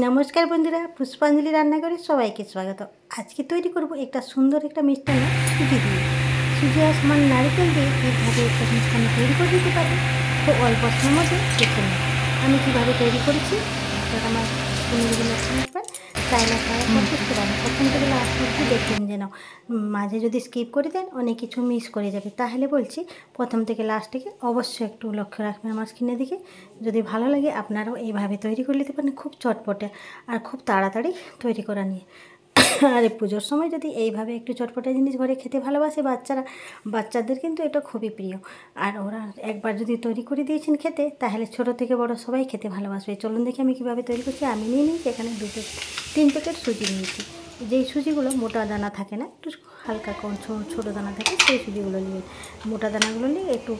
নমস্কার বন্ধুরা, পুষ্পাঞ্জলি রান্নাঘরে সবাইকে স্বাগত। আজকে তৈরি করব একটা সুন্দর একটা মিষ্টান্ন সুজি দিয়ে। সুজি আর সামান্য নারকেল দিয়ে কীভাবে একটা মিষ্টান্ন তৈরি করে দিতে পারে খুব অল্প সময়ের মধ্যে দেখে নিন আমি কীভাবে তৈরি করেছি। আমার পুনর্গুলো আসবেন চাই না খাওয়া করতে পারেন, প্রথম থেকে লাস্ট অবধি দেখবেন যেন মাঝে যদি স্কিপ করে দেন অনেক কিছু মিস করে যাবে। তাহলে বলছি প্রথম থেকে লাস্ট থেকে অবশ্যই একটু লক্ষ্য রাখবেন আমার স্ক্রিনের দিকে। যদি ভালো লাগে আপনারাও এইভাবে তৈরি করে নিতে পারেন, খুব চটপটে আর খুব তাড়াতাড়ি তৈরি করা নিয়ে। আর এই পুজোর সময় যদি এইভাবে একটু চটপটে জিনিস ঘরে খেতে ভালোবাসে বাচ্চাদের কিন্তু এটা খুবই প্রিয়। আর ওরা একবার যদি তৈরি করে দিয়েছেন খেতে, তাহলে ছোট থেকে বড় সবাই খেতে ভালোবাসবে। চলুন দেখি আমি কীভাবে তৈরি করছি। আমি নিয়ে নিয়েছি এখানে 3 প্যাকেট সুজি নিয়েছি। যেই সুজিগুলো মোটা দানা থাকে না, একটু হালকা কম ছোটো দানা থাকে, সেই সুজিগুলো নেবেন। মোটা দানাগুলো নিয়ে একটু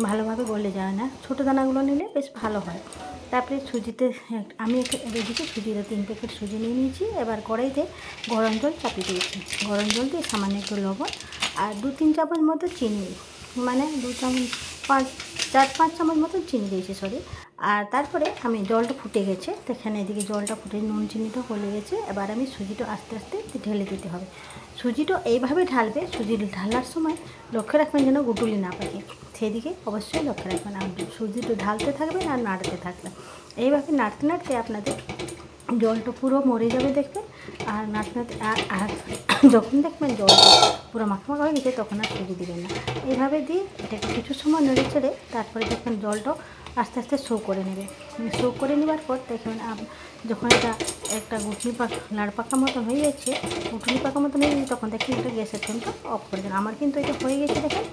ভালোভাবে গলে যায় না, ছোটো দানাগুলো নিলে বেশ ভালো হয়। তারপরে সুজিতে আমি এদিকে সুজিতে 3 প্যাকেট সুজি নিয়ে নিয়েছি। এবার কড়াইতে গরম জল চাপিয়ে দিয়েছি। গরম জল দিয়ে সামান্য একটু লবণ আর 2-3 চামচ মতো চিনি, মানে 4-5 চামচ মতো চিনি দিয়েছি আর তারপরে আমি জলটা ফুটে গেছে, এখানে এদিকে জলটা ফুটে নুন চিনিটা গলে গেছে। এবার আমি সুজিটা আস্তে আস্তে ঢেলে দিতে হবে। সুজিটা এইভাবে ঢালবে, সুজি ঢালার সময় লক্ষ্য রাখবেন যেন গুটুলি না পাকে, সেদিকে অবশ্যই লক্ষ্য রাখবেন। আর সুজিটা ঢালতে থাকবেন আর নাড়তে থাকবেন। এইভাবে নাড়তে নাড়তে আপনাদের জলটা পুরো মরে যাবে দেখবেন। আর নাড়তে আর যখন দেখবেন জলটা পুরো মাখা হয়ে গেছে তখন আর সুজি দিবেন না। এইভাবে দিয়ে এটাকে কিছু সময় নেড়ে ছেড়ে তারপরে দেখবেন জলটা আস্তে আস্তে শো করে নেবে। শো করে নেবার পর দেখবেন যখন এটা একটা লাড় পাকা মতন হয়ে যাচ্ছে, গুটলি পাকা মতন হয়ে গেছে, তখন দেখবেন এটা গ্যাসের ফ্লেমটা অফ করে দেন। আমার কিন্তু এটা হয়ে গেছে দেখেন।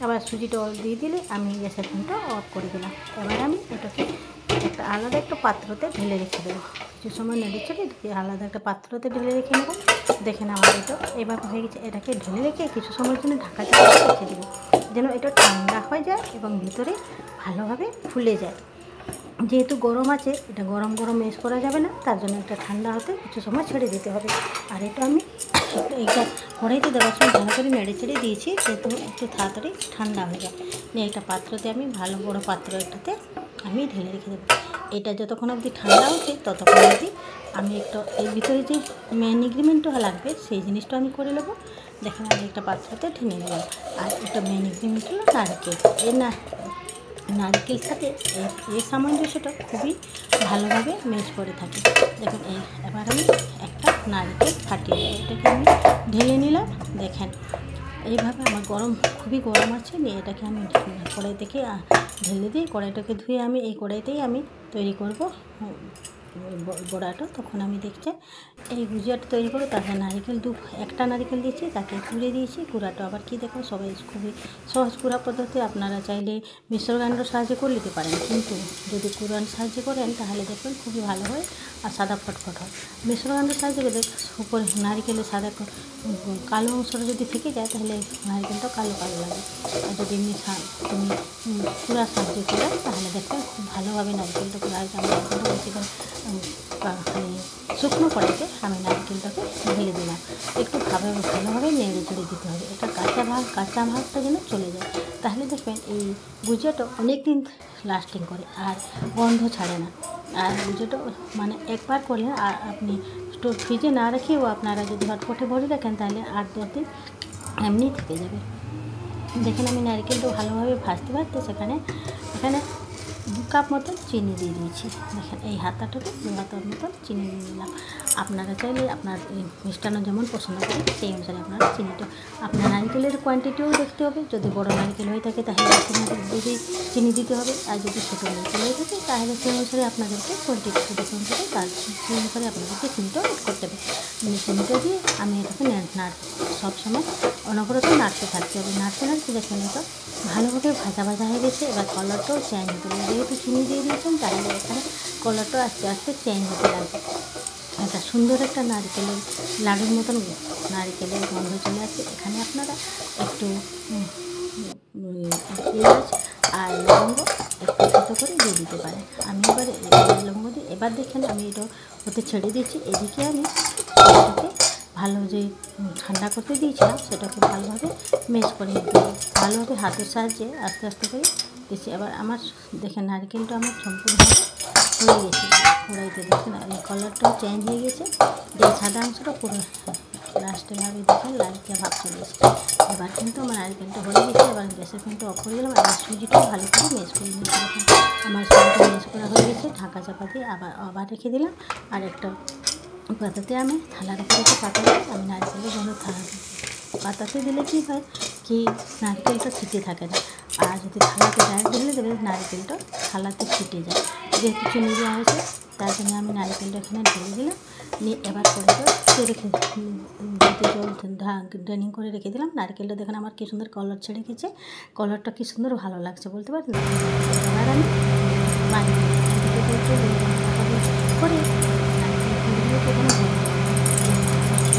আবার সুজিটা দিয়ে দিলে আমি গ্যাসের ফ্লেমটা অফ করে দিলাম। এবার আমি এটাকে আলাদা একটা পাত্রতে ঢেলে রেখে দেবো। কিছু সময় নেড়ে চলে আলাদা একটা পাত্রতে ঢেলে রেখে নেবো। দেখেন আমার এটা এভাবে হয়ে গেছে। এটাকে ঢেলে রেখে কিছু সময়ের জন্য ঢাকা চাপা রেখে দেবো, যেন এটা ঠান্ডা হয়ে যায় এবং ভিতরে ভালোভাবে ফুলে যায়। যেহেতু গরম আছে, এটা গরম গরম মেশ করা যাবে না, তার জন্য এটা ঠান্ডা হতে কিছু সময় ছেড়ে দিতে হবে। আর এটা আমি এইটা কড়াইতে দেওয়ার সময় ভালো করে নেড়ে চেড়ে দিয়েছি, যেহেতু একটু তাড়াতাড়ি ঠান্ডা হয়ে যায়। নিয়ে একটা পাত্রতে আমি ভালো বড় পাত্র একটাতে আমি ঢেলে রেখে দেবো। এটা যতক্ষণ অবধি ঠান্ডা হচ্ছে ততক্ষণ অবধি আমি একটু এর ভিতরে যে মেন ইনগ্রিডিয়েন্টটা লাগবে সেই জিনিসটা আমি করে নেবো। দেখেন আমি একটা পাত্রতে ঢেলে নেব। আর এটা মেন ইনগ্রিডিয়েন্ট হলো নারকেল। নারকেল সাথে এই সামঞ্জস্যটা খুবই ভালোভাবে মেশ করে থাকে। দেখুন এবার আমি একটা নারকেল ফাটিয়ে দেবো। এটাকে আমি ঢেলে নিলাম। দেখেন এইভাবে আমার খুবই গরম আছে, নিয়ে এটাকে আমি কড়াই থেকে ঢেলে দিই। কড়াইটাকে ধুয়ে আমি এই কড়াইতেই আমি তৈরি করব বড়াটা। তখন আমি দেখছি এই গুজিয়াটা তৈরি করবো। তাতে একটা নারকেল দিয়েছি, তাকে কুড়ে দিয়েছি। কুড়াটা আবার কি দেখুন সবাই খুবই সহজ কুড়া পদ্ধতি। আপনারা চাইলে মিক্সার গ্রাইন্ডারের সাহায্যে করে নিতে পারেন, কিন্তু যদি কুড়ার সাহায্যে করেন তাহলে দেখবেন খুবই ভালো হয় আর সাদা ফটফট হয়। মিক্সার গ্রাইন্ডারের সাহায্যে করে উপরে নারকেলের সাদা কালো অংশটা যদি থেকে যায় তাহলে নারকেলটা কালো কালো লাগে। আর যদি তুমি কুড়ার সাহায্যে করে তাহলে দেখবেন খুব ভালোভাবে নারকেলটা কুড়া হয়। আমি নারকেলটা বেশি করে শুকনো কড়াইতে আমি নারকেলটাকে ঢেলে দিলাম। একটু ভালোভাবে নেড়ে চেড়ে দিতে হবে। এটা কাঁচা ভাগটা যেন চলে যায়, তাহলে দেখবেন এই গুজিয়াটা অনেক দিন লাস্টিং করে আর গন্ধ ছাড়ে না। আর গুজিয়াটা মানে একবার করলে আর আপনি ফ্রিজে না রেখেও আপনারা যদি হটপটে ভরে রাখেন তাহলে 8-10 দিন এমনি থেকে যাবে। দেখেন আমি নারকেলটা ভালোভাবে ভাজতে এখানে 2 কাপ মতন চিনি দিয়ে দিয়েছি। দেখেন এই হাতাটাতে 2 হাতার মতন চিনি দিয়ে দিলাম। আপনারা চাইলে আপনার মিষ্টান্ন যেমন পছন্দ করেন সেই অনুসারে আপনারা চিনিটা, আপনার নারকেলের কোয়ান্টিটিও দেখতে হবে। যদি বড় নারকেল হয়ে থাকে তাহলে বেশি চিনি দিতে হবে, আর যদি ছোটো নারকেল হয়ে থাকে তাহলে সেই অনুসারে আপনাদেরকে কোয়ান্টিটি অনুসারে সেই অনুসারে আপনাদেরকে চিনিটাও অ্যাড করতে হবে। চিনিটা দিয়ে আমি এটাকে সবসময় অনবরত নাড়তে থাকতে হবে। নাড়তে দেখবেন এটা ভালোভাবে ভাজা হয়ে গেছে। এবার কালারটাও চেঞ্জ হতে লাগবে। যেহেতু চিনি দিয়ে দিয়েছেন তাহলে এখানে কালারটা আস্তে আস্তে চেঞ্জ হতে লাগবে। একটা সুন্দর একটা নারকেলের লাড়ুর মতন নারকেলের গন্ধ চলে আসছে। এখানে আপনারা একটু পেঁয়াজ আর লবঙ্গ একটু করে দিয়ে দিতে পারেন। আমি এবার লবঙ্গ দিই। এবার দেখেন আমি এটা ওতে ছেড়ে দিচ্ছি। এদিকে আমি এটাকে ভালো যে ঠান্ডা করতে দিয়েছিলাম সেটাকে ভালোভাবে মেশ করে নিতে হবে। ভালোভাবে হাতের সাহায্যে আস্তে আস্তে করে দিচ্ছি। এবার আমার দেখেন নারকেলটা আমার সম্পূর্ণভাবে হয়ে গেছে কড়াইতে, দেখুন এই কালারটাও চেঞ্জ হয়ে গেছে, যে সাদা অংশটা পুরো লাস্টে ভাবে দেখুন লালচে ভাব চলে এসেছে। এবার কিন্তু আমার নারকেলটা হয়ে গেছে। এবার গ্যাসের ফ্লেমটা অফ করে দিলাম। এবার সুজিটাও ভালো করে মেশ করে নিয়েছি। দেখুন আমার সুজিটা মেশ করা হয়ে গেছে। ঢাকা চাপা দিয়ে আবার রেখে দিলাম। আর একটা পাতাতে আমি থালার উপরে একটা পাতা দিয়ে আমি নারকেলের জন্য থালা পাতাতে দিলে কী হয় কি নারকেলটা ছিটে থাকে না, আর যদি থালাতে ডাইরেক্ট ঢেলে দেবে নারকেলটা থালাতে ছিটে যায়। যেহেতু চিনি দেওয়া হয়েছে তার জন্য আমি নারকেলটা এখানে ঢেলে দিলাম। নিয়ে এবার কড়াইটা রেখে জল ড্রেনিং করে রেখে দিলাম। নারকেলটা দেখুন আমার কী সুন্দর কালার ছেড়ে গেছে, কালারটা কী সুন্দর ভালো লাগছে বলতে পারেন। এবার আমি করে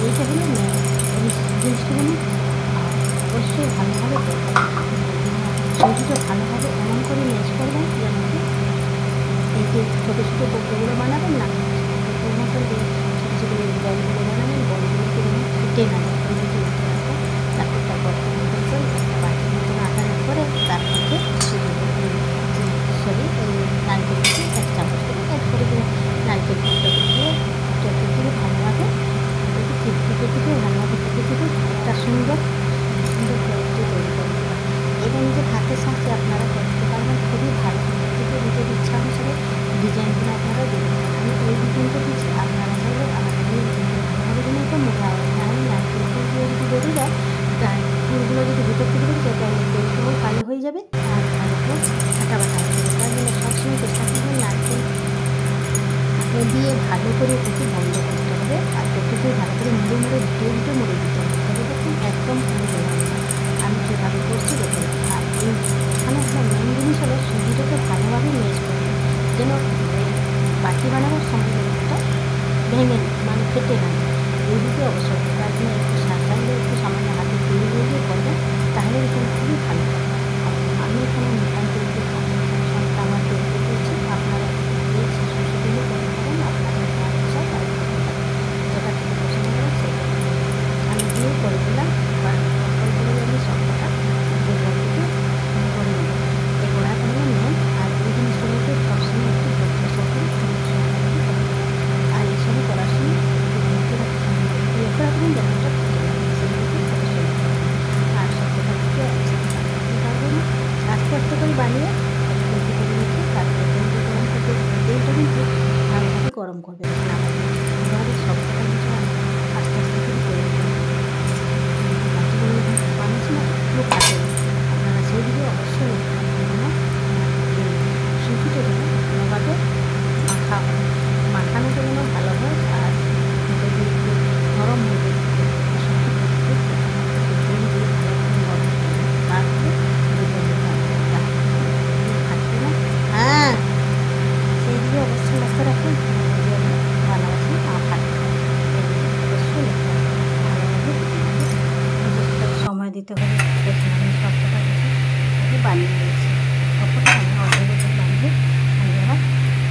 এইটা হলো এই জিনিসটা যেন অবশ্যই ভালোভাবে করবেন। সুজিটা ভালোভাবে এমন করে ম্যাশ করবেন যেন এই যে ছোটো ছোটো বড়গুলো বানাবেন না, ছোটো মতো যে ছোটো ছোটো বলগুলো বানাবেন, বলগুলোকে যেন ফুটে না যায়। তারপর বাটির মতন আটা করে তার মধ্যে নারকেলটাকে 1 চামচ করে অ্যাড করে দিলাম। নারকেল ফুটটাকে দিয়ে চটকে ভালোভাবে থেকে ভালোভাবে থেকে একটা সুন্দর সুন্দর কোয়ালিটি তৈরি করে দেবেন। এটা নিজের হাতের সাথে আপনারা করতে পারবেন, খুবই ভালো। থেকে নিজের ইচ্ছা অনুসারে ডিজাইনগুলো আপনারা দেবেন। আমি এই ডিজাইনটা দিচ্ছি, আপনারা চাইলে আমাদের এই ভালোভাবে দিলে এটা মোটা হবে না। আমি নারকেল ফুল দিয়ে যদি বেরিয়ে যায় তার ফুলগুলো যদি ভিতর থেকে বেরিয়ে যায় তাহলে তেলটাও কালো হয়ে যাবে আর ভালোটাও ফাটা বাটা হয়ে যাবে। তার জন্য সবসময় চেষ্টা করবেন নারকেল দিয়ে ভালো করে এটাকে বন্ধ করতে হবে। আর এটাকে ভালো করে মুড়ে দুটো মুড়ে দিতে হবে, তবে দেখুন একদম পুড়ে যাবে না। আমি যেভাবে করছি দেখুন। আর এইখানে একটা মেন জিনিস হলো সুজিটাকে ভালোভাবে মেশ করবে, যেন বাটি বানানোর সময় একটা ভেঙে মানে ফেটে না। এই দিকে অবশ্যই তার জন্য একটু সাবধানে একটু সামান্য হাতে তেল দিয়ে করবেন, তাহলে দেখুন খুবই ভালো হবে। আমি এখানে মিঠাই তেল দিয়ে আমার তেল দিয়েছি, আপনারা সেগুলো করতে পারেন আপনাদের অনুসার তাই করতে পারেন, যেটা থেকে পছন্দ করেন সেটা আমি দিয়ে করে দিলাম। এবার করে আমি সবটা এগুলো থেকে করে নেব। এই গোড়া করে নেন। আর এই জিনিসগুলোকে সবসময় একটু ধৈর্য সহকারে আর এই সময় করার সময় লক্ষ্য রাখবেন যেন এটা ফুটে যাবে, সেগুলোকে অবশ্যই আর সবটা থেকে পারবো না আস্তে আস্তে করে বানিয়ে তৈরি করে রেখে তারপরে তেলটা গরম করতে তেলটা কিন্তু ভালোভাবে গরম করবে না। এবারে সবটা কিন্তু আস্তে আস্তে করে করে বাকিগুলো বানিয়েছি না পুরো কাটে, আপনারা সেই দিকে অবশ্যই সুজিটা যেন ভালোভাবে মাখানোটা যেন ভালো হয় আর যদি একটু নরম হয়ে যায় হ্যাঁ সেই দিকে অবশ্যই লক্ষ্য রাখবেন ভালোবাসি না ফাটে। অবশ্যই সময় দিতে হবে। দেখুন আমি সবটা আগে বানিয়ে নিয়েছি, সবটা আমি অল্প বানিয়ে আমি আবার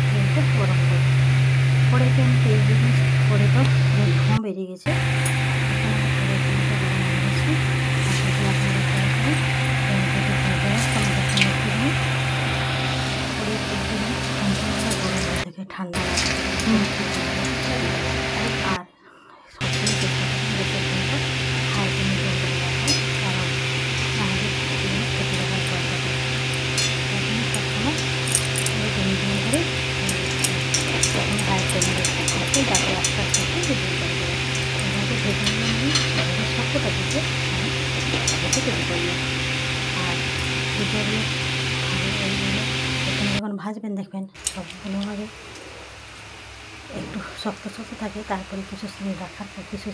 তেলটা গরম করি। কড়াইতে আমি তেল দিয়ে দিয়েছি, করে তো ধোঁয়া বেরিয়ে গেছে। ঠান্ডা আর সবসময় চেষ্টা করবেন গ্যাসের ফ্লেমটা হাই ফ্লেমে চলতে রাখবেন, কারণ আমাদের খেতে লাগার দরকার তার জন্য সবসময় মিডিয়াম করে তখন হাই ফ্লেমে রাখতে তারপরে আস্তে আস্তে ভেজে করবে। এভাবে ভেজে নিয়ে আমি সবটা দিতে আমি এটাকে তৈরি করলাম। আর ভিতরে এইগুলো এখানে যখন ভাজবেন দেখবেন সবগুলোভাবে একটু শক্ত শক্ত থাকে, তারপরে কিছু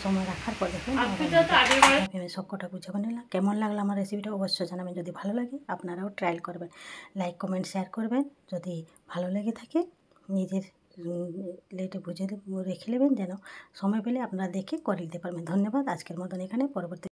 সময় রাখার পর দেখবেন আমি সব কটা গুছিয়ে নিলাম। কেমন লাগলো আমার রেসিপিটা অবশ্যই জানাবেন। যদি ভালো লাগে আপনারাও ট্রাই করবেন, লাইক কমেন্ট শেয়ার করবেন। যদি ভালো লেগে থাকে নিজের লেটে বুঝে রেখে নেবেন, যেন সময় পেলে আপনারা দেখে করে নিতে পারবেন। ধন্যবাদ। আজকের মতন এখানে, পরবর্তী